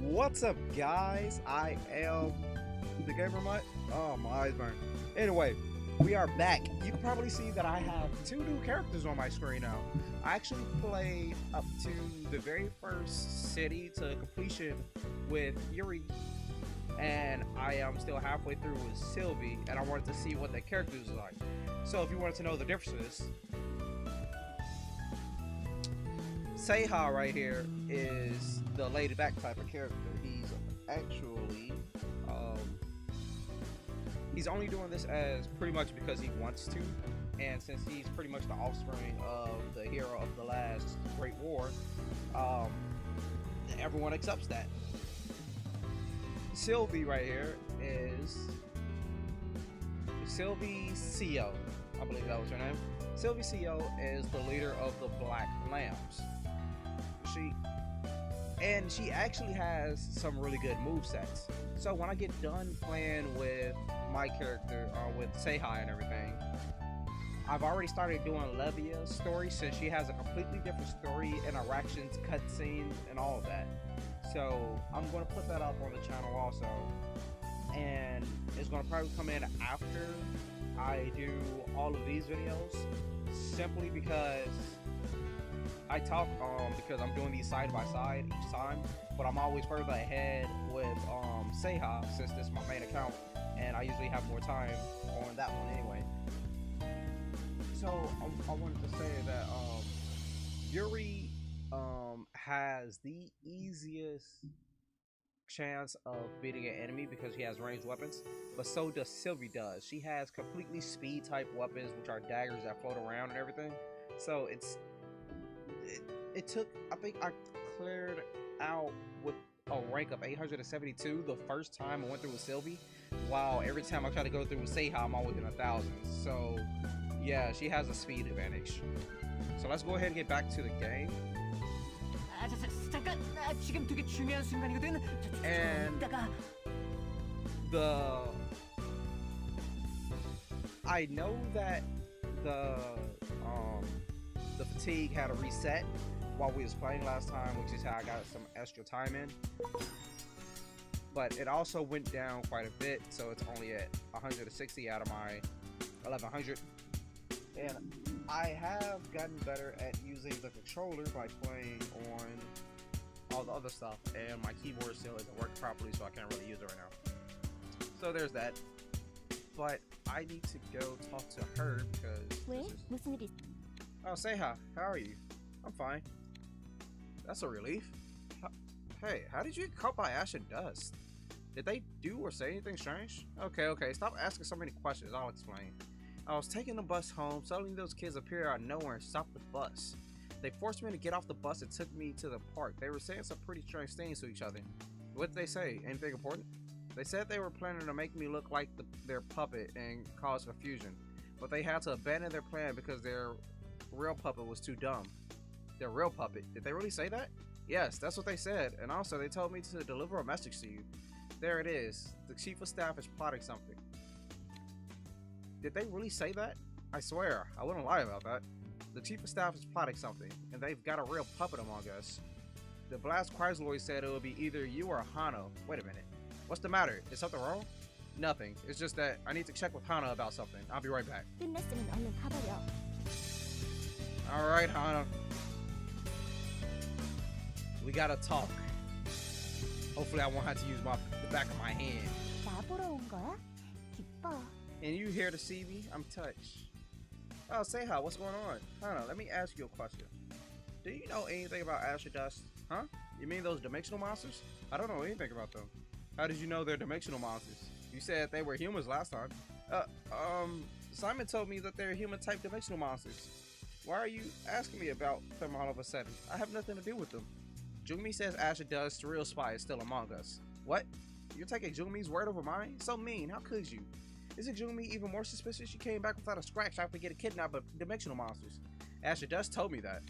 What's up, guys? I am the gamer mutt. Oh, my eyes burn. Anyway, we are back. You can probably see that I have two new characters on my screen now. I actually played up to the very first city to completion with Yuri, and I am still halfway through with Sylvie, and I wanted to see what the characters are like. So if you wanted to know the differences, Seiha right here is the laid back type of character. He's actually he's only doing this as pretty much because he wants to, and since he's pretty much the offspring of the hero of the last Great War, everyone accepts that. Sylvie right here is Sylvie CO, I believe that was her name. Sylvie CO is the leader of the Black Lambs. She actually has some really good movesets. So when I get done playing with my character, with Seiha and everything, I've already started doing Levia's story since she has a completely different story, interactions, cutscenes, and all of that. So I'm going to put that up on the channel also, and it's going to probably come in after I do all of these videos, simply because I talk because I'm doing these side by side each time, but I'm always further ahead with Seiha since this is my main account, and I usually have more time on that one anyway. So I wanted to say that Yuri has the easiest chance of beating an enemy because he has ranged weapons, but so does Sylvie does. She has completely speed type weapons, which are daggers that float around and everything. So it took, I think I cleared out with a rank of 872 the first time I went through with Sylvie, while every time I try to go through with Seiha, I'm always in 1,000. So yeah, she has a speed advantage. So let's go ahead and get back to the game. 잠깐, 지금 되게 중요한 순간이거든. And I know that the fatigue had a reset while we was playing last time, which is how I got some extra time in. But it also went down quite a bit, so it's only at 160 out of my 1100. And I have gotten better at using the controller by playing on all the other stuff, and my keyboard still isn't working properly, so I can't really use it right now. So there's that. But I need to go talk to her because 무슨 일 Oh, Seiha, how are you? I'm fine. That's a relief. Hey, how did you get caught by ash and dust? Did they do or say anything strange? Okay, stop asking so many questions, I'll explain. I was taking the bus home, suddenly those kids appeared out of nowhere and stopped the bus. They forced me to get off the bus and took me to the park. They were saying some pretty strange things to each other. What did they say? Anything important? They said they were planning to make me look like their puppet and cause confusion, but they had to abandon their plan because their real puppet was too dumb. Their real puppet? Did they really say that? Yes, that's what they said, and also they told me to deliver a message to you. There it is. The chief of staff is plotting something. Did they really say that? I swear, I wouldn't lie about that. The chief of staff is plotting something, and they've got a real puppet among us. The Blast Chrysler said it would be either you or Hana. Wait a minute. What's the matter? Is something wrong? Nothing. It's just that I need to check with Hana about something. I'll be right back. 끝났으면 얼른 가버려. Alright, Hana. We gotta talk. Hopefully I won't have to use the back of my hand. 나 보러 온 거야? 기뻐. And you here to see me? I'm touched. Oh, Seiha, what's going on? Hana, let me ask you a question. Do you know anything about Ash or Dust? Huh? You mean those dimensional monsters? I don't know anything about them. How did you know they're dimensional monsters? You said they were humans last time. Simon told me that they're human-type dimensional monsters. Why are you asking me about them all of a sudden? I have nothing to do with them. Jumi says Ash or Dust, the real spy, is still among us. What? You're taking Jumi's word over mine? So mean, how could you? Isn't Jumi even more suspicious? She came back without a scratch after getting kidnapped by dimensional monsters. Ash or Dust told me that.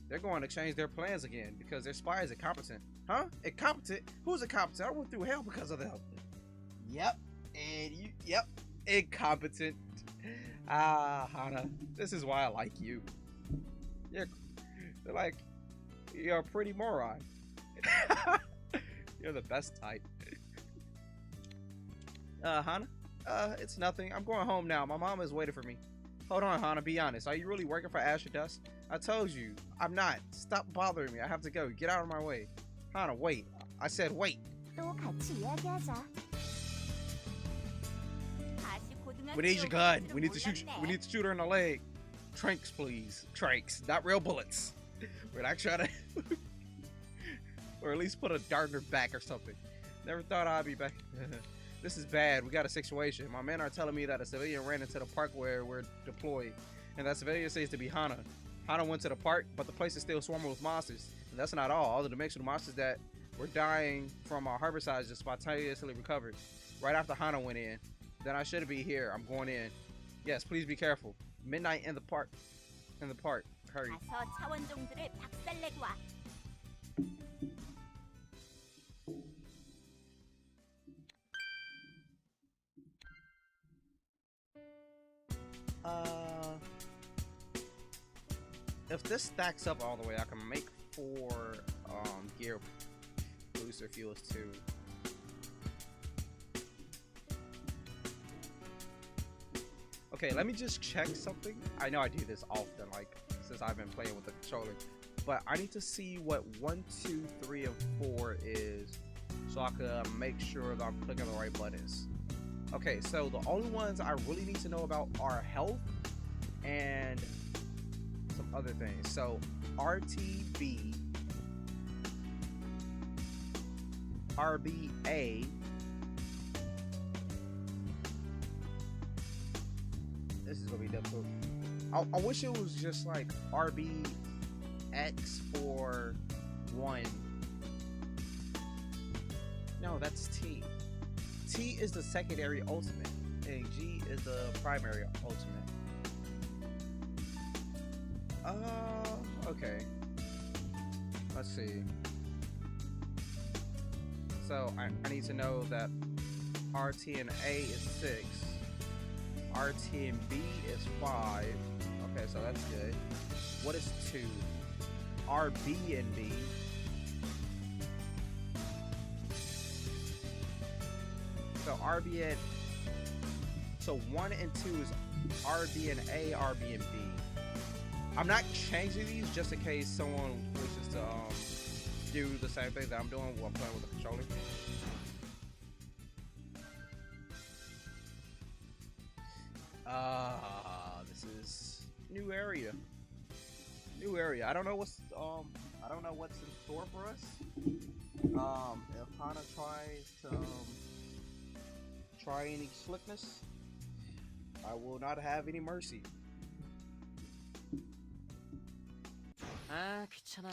They're going to change their plans again because their spy is incompetent. Huh? Incompetent? Who's incompetent? I went through hell because of them. Yep. And you, yep. Incompetent. Ah, Hana. This is why I like you. You're like, you're a pretty moron. You're the best type. Hana? It's nothing. I'm going home now. My mom is waiting for me. Hold on, Hana. Be honest. Are you really working for Ash or Dust? I told you. I'm not. Stop bothering me. I have to go. Get out of my way. Hana, wait. I said wait. 또 같이 이야기하자. We need your gun. We need to shoot. We need to shoot her in the leg. Tranks, please. Tranks, not real bullets. We're not trying to, or at least put a dart in her back or something. Never thought I'd be back. This is bad. We got a situation. My men are telling me that a civilian ran into the park where we're deployed, and that civilian says to be Hana. Hana went to the park, but the place is still swarming with monsters. And that's not all. The dimensional monsters that were dying from our herbicides just spontaneously recovered right after Hana went in. Then I shouldn't be here. I'm going in. Yes, please be careful. Midnight in the park. In the park. Hurry. 가서 차원종들을 박살내고 와. If this stacks up all the way, I can make 4 gear booster fuels too. Okay, let me just check something. I know I do this often, like since I've been playing with the controller, but I need to see what 1, 2, 3, and 4 is, so I can make sure that I'm clicking the right buttons. Okay, so the only ones I really need to know about are health and some other things. So RTB, RBA. This is gonna be difficult. I wish it was just like RBX for 1. No, that's T. T is the secondary ultimate, and G is the primary ultimate. Okay. Let's see. So I need to know that RT and A is 6. RT and B is 5. Okay, so that's good. What is 2? RB and B. So RB and so 1 and 2 is RB and A, RB and B. I'm not changing these just in case someone wishes to do the same thing that I'm doing while I'm playing with the controller. This is new area. New area. I don't know what's in store for us. If Hana tries to try any slickness, I will not have any mercy. 아, 귀찮아.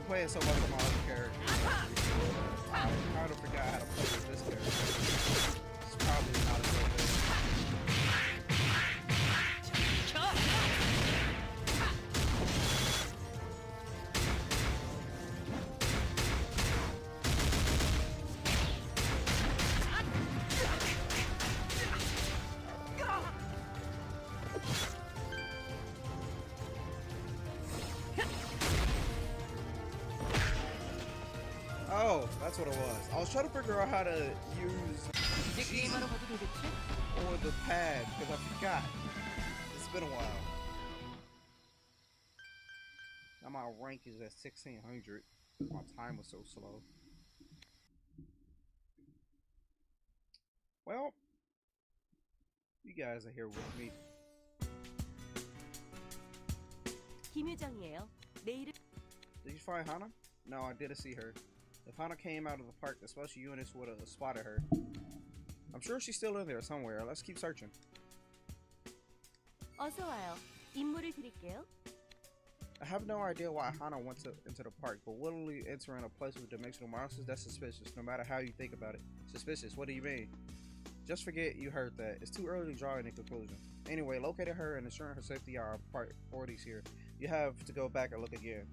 playing so much of my other characters. I kind of forgot how to play with this character. It's probably not a good thing. Oh, that's what it was. I was trying to figure out how to use 이제 G 게임하러 가도 되겠지? or the pad because I forgot. It's been a while. Now my rank is at 1600. My time was so slow. Well, you guys are here with me. 김유정이에요. 내 이름 Did you find Hana? No, I didn't see her. If Hana came out of the park, the special units would have spotted her. I'm sure she's still in there somewhere. Let's keep searching. 어서 와요. 임무를 드릴게요. I have no idea why Hana went into the park, but willingly entering a place with dimensional monsters, that's suspicious, no matter how you think about it. Suspicious, what do you mean? Just forget you heard that. It's too early to draw any conclusion. Anyway, locating her and ensuring her safety are our priorities here. You have to go back and look again.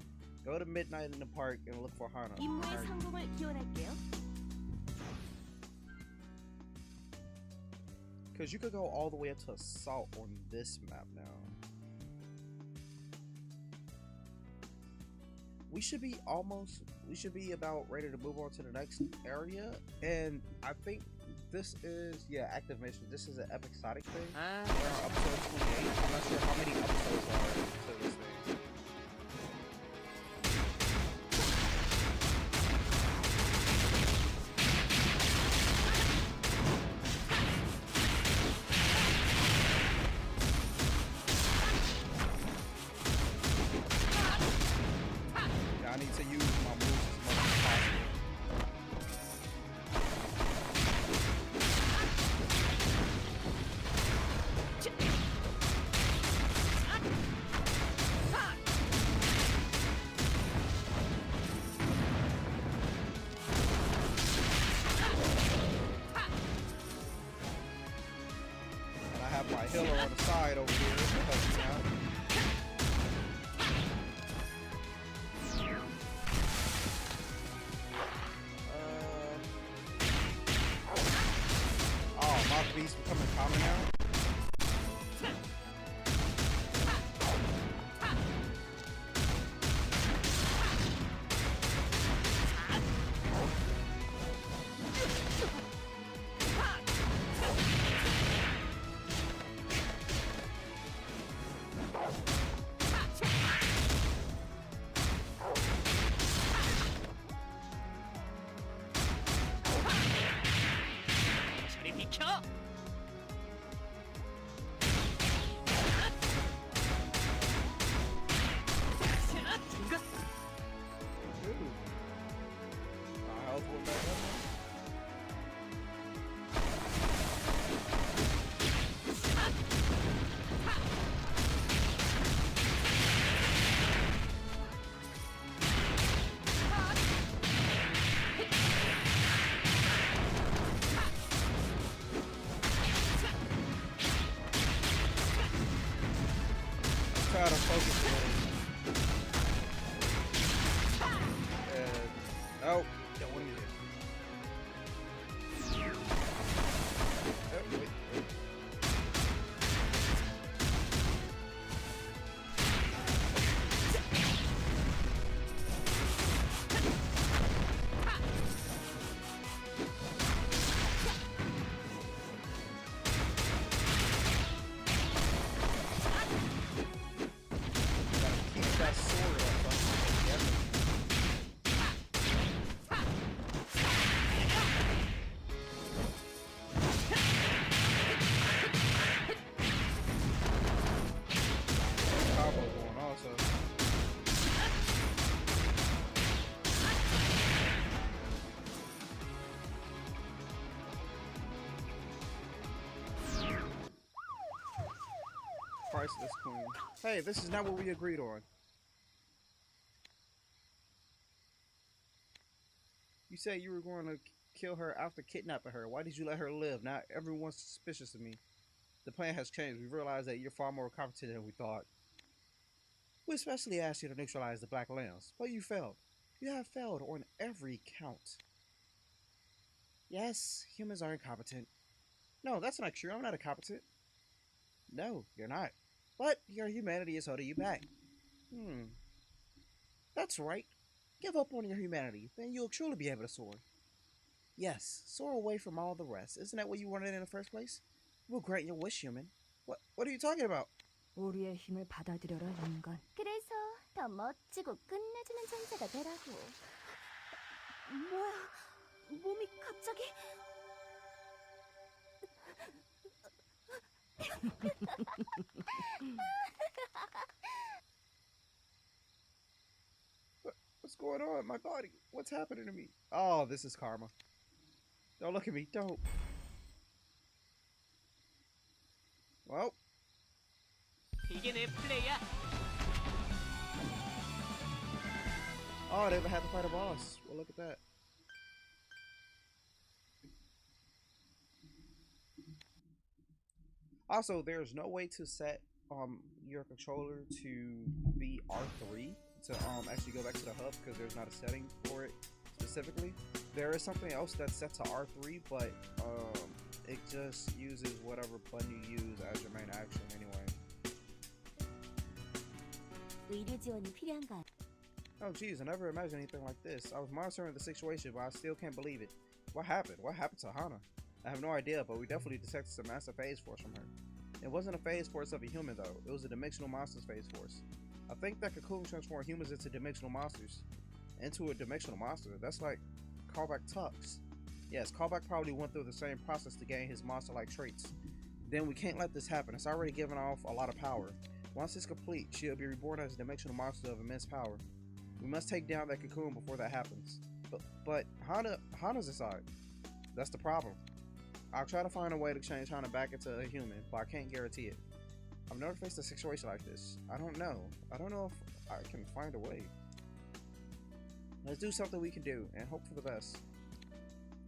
Go to midnight in the park and look for Hana. 임무의 성공을 기원할게요. Because you could go all the way up to Assault on this map now. We should be about ready to move on to the next area. And I think this is, yeah, active mission. This is an episodic thing. 아, We're on episode 28. I'm not sure how many episodes are to this thing. I need to use my moves as much as possible. And I have my healer on the side over here to help me out. Beast becoming common now. 저리 비켜! My health went back up. Try to focus a little. Nope, don't want to do it. Oh, wait. Gotta keep that sword up. Combo going also. Priceless queen. Hey, this is not what we agreed on. You said you were going to kill her after kidnapping her. Why did you let her live? Now everyone's suspicious of me. The plan has changed. We realized that you're far more competent than we thought. We especially asked you to neutralize the Black Lambs, but you failed. You have failed on every count. Yes, humans are incompetent. No, that's not true. I'm not incompetent. No, you're not. But your humanity is holding you back. That's right. Give up on your humanity, then you'll truly be able to soar. Yes, soar away from all the rest. Isn't that what you wanted in the first place? We'll grant your wish, human. What are you talking about? 우리의 힘을 받아들여라, 인간. 그래서 더 멋지고 끝내주는 존재가 되라고. 뭐야? 몸이 갑자기... What's going on? My body. What's happening to me? Oh, this is karma. Don't look at me. Don't. Well. 이게 내 플레이야. Oh, they ever had to fight a boss. Well, look at that. Also, there's no way to set your controller to be R3 to actually go back to the hub because there's not a setting for it specifically. There is something else that's set to R3, but it just uses whatever button you use as your main action anyway. 의료 지원이 필요한가? Oh geez, I never imagined anything like this. I was monitoring the situation, but I still can't believe it. What happened? What happened to Hana? I have no idea, but we definitely detected some massive phase force from her. It wasn't a phase force of a human though, it was a dimensional monster's phase force. I think that Cocoon transformed humans into dimensional monsters. Into a dimensional monster? That's like Callback Tux. Yes, Callback probably went through the same process to gain his monster-like traits. Then we can't let this happen, it's already given off a lot of power. Once it's complete, she'll be reborn as a dimensional monster of immense power. We must take down that Cocoon before that happens. But Hana's inside. That's the problem. I'll try to find a way to change Hana back into a human, but I can't guarantee it. I've never faced a situation like this. I don't know if I can find a way. Let's do something we can do and hope for the best.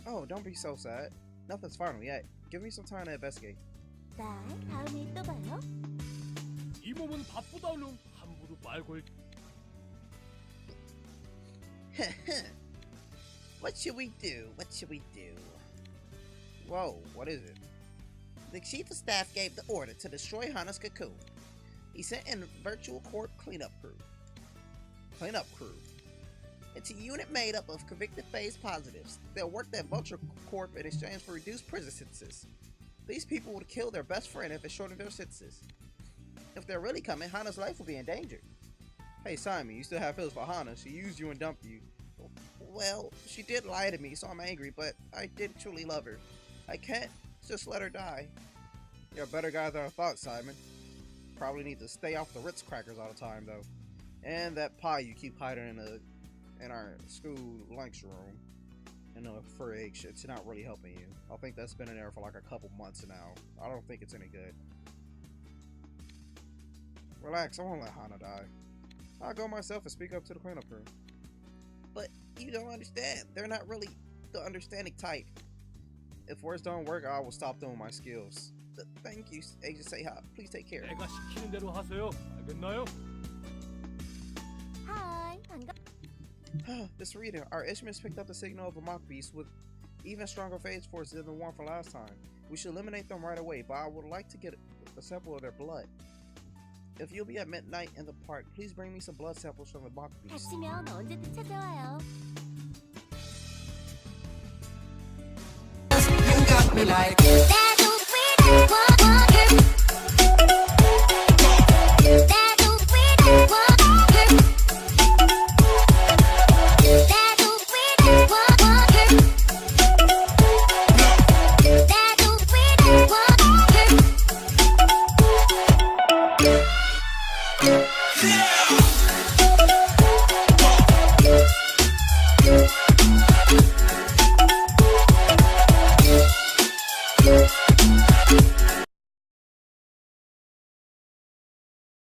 Oh, don't be so sad. Nothing's final yet. Give me some time to investigate. 나 다음에 또 봐요. 이 몸은 바쁘다는 함부로 말 걸. What should we do? What should we do? Whoa, what is it? The chief of staff gave the order to destroy Hana's cocoon. He sent in a virtual corp cleanup crew. It's a unit made up of convicted phase positives. They'll work at Vulture Corp in exchange for reduced prison sentences. These people would kill their best friend if it shortened their sentences. If they're really coming, Hana's life will be in danger. Hey Simon, you still have feelings for Hana. She used you and dumped you. Well, she did lie to me, so I'm angry, but I did truly love her. I can't just let her die. You're a better guy than I thought, Simon. Probably need to stay off the Ritz crackers all the time, though. And that pie you keep hiding in our school lunchroom in the fridge. It's not really helping you. I think that's been in there for like a couple months now. I don't think it's any good. Relax, I won't let Hana die. I'll go myself and speak up to the cleanup crew. But you don't understand. They're not really the understanding type. If words don't work, I will stop doing my skills. Thank you, Agent Seha. Please take care. 내가 시키는 대로 하세요. 알겠나요? Hi, 반갑. This reading, our instruments picked up the signal of a mock beast with even stronger phase force than the one from last time. We should eliminate them right away, but I would like to get a sample of their blood. If you'll be at midnight in the park, please bring me some blood samples from the mock beast. 다치면 언제든 찾아와요. You got me like that. Yeah.